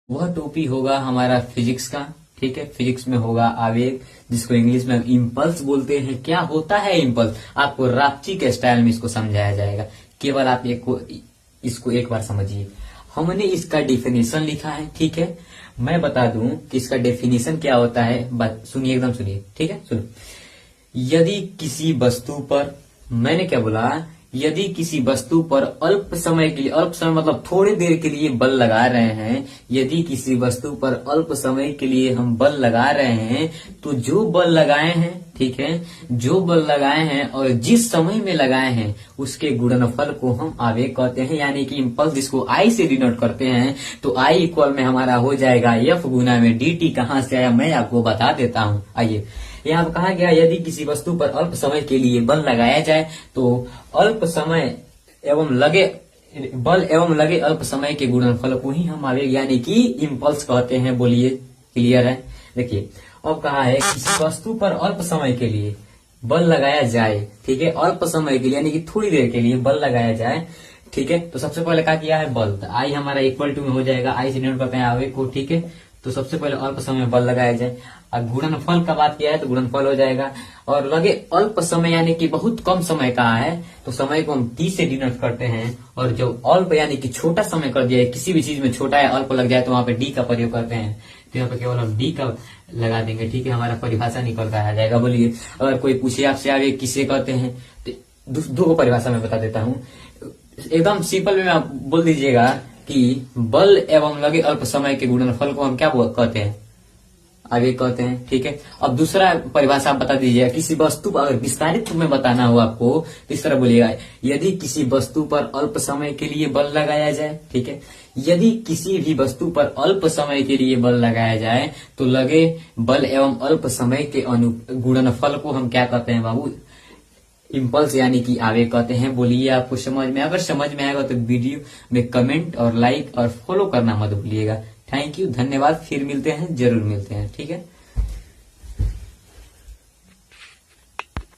वह टॉपिक होगा हमारा फिजिक्स का। ठीक है, फिजिक्स में होगा आवेग, जिसको इंग्लिश में इम्पल्स बोलते हैं। क्या होता है इम्पल्स, आपको रापची के स्टाइल में इसको समझाया जाएगा। केवल आप इसको एक बार समझिए। हमने इसका डेफिनेशन लिखा है। ठीक है, मैं बता दूं कि इसका डेफिनेशन क्या होता है। सुनिए, एकदम सुनिए। ठीक है, सुनो। यदि किसी वस्तु पर, मैंने क्या बोला, यदि किसी वस्तु पर अल्प समय के लिए, अल्प समय मतलब थोड़ी देर के लिए बल लगा रहे हैं, यदि किसी वस्तु पर अल्प समय के लिए हम बल लगा रहे हैं, तो जो बल लगाए हैं, ठीक है, जो बल लगाए हैं और जिस समय में लगाए हैं, उसके गुणनफल को हम आवेग कहते हैं, यानी कि इम्पल्स, जिसको आई से डिनोट करते हैं। तो आई इक्वल में हमारा हो जाएगा एफ गुना में डी टी। कहां से आया मैं आपको बता देता हूं। आइए, यहाँ पर कहा गया यदि किसी वस्तु पर अल्प समय के लिए बल लगाया जाए, तो अल्प समय एवं लगे बल एवं लगे अल्प समय के गुणनफल को ही हम आवेग यानी कि इम्पल्स कहते हैं। बोलिए, क्लियर है? देखिए, अब कहा है किसी वस्तु पर अल्प समय के लिए बल लगाया जाए। ठीक है, अल्प समय के लिए यानी कि थोड़ी देर के लिए बल लगाया जाए। ठीक है, तो सबसे पहले क्या किया है, बल। तो आई हमारा इक्वल टू में हो जाएगा, आई से डिनोट करते हैं आवेग को। ठीक है, तो सबसे पहले अल्प समय में बल लगाया जाए। और गुणनफल का बात किया है तो गुणनफल हो जाएगा। और लगे अल्प समय यानी कि बहुत कम समय का है, तो समय को हम टी से डिनोट करते हैं। और जो अल्प यानी कि छोटा समय कर दिया है, किसी भी चीज में छोटा है, अल्प लग जाए, तो वहां पे डी का प्रयोग करते हैं। तो यहाँ पे केवल हम डी का लगा देंगे। ठीक है, हमारा परिभाषा निकल कर आ जाएगा। बोलिए, अगर कोई पूछे आपसे आवेग किसे कहते हैं, तो दो परिभाषा में बता देता हूँ। एकदम सिंपल में आप बोल दीजिएगा कि बल एवं लगे अल्प समय के गुणनफल को हम क्या कहते हैं, आवेग कहते हैं। ठीक है, अब दूसरा परिभाषा आप बता दीजिएगा। किसी वस्तु पर, अगर विस्तारित रूप में बताना हो आपको, तो इस तरह बोलिएगा, यदि किसी वस्तु पर अल्प समय के लिए बल लगाया जाए। ठीक है, यदि किसी भी वस्तु पर अल्प समय के लिए बल लगाया जाए, तो लगे बल एवं अल्प समय के गुणनफल को हम क्या कहते हैं बाबू, इम्पल्स यानी कि आवेग कहते हैं। बोलिए, आपको समझ में, अगर समझ में आएगा तो वीडियो में कमेंट और लाइक और फॉलो करना मत भूलिएगा। थैंक यू, धन्यवाद। फिर मिलते हैं, जरूर मिलते हैं। ठीक है।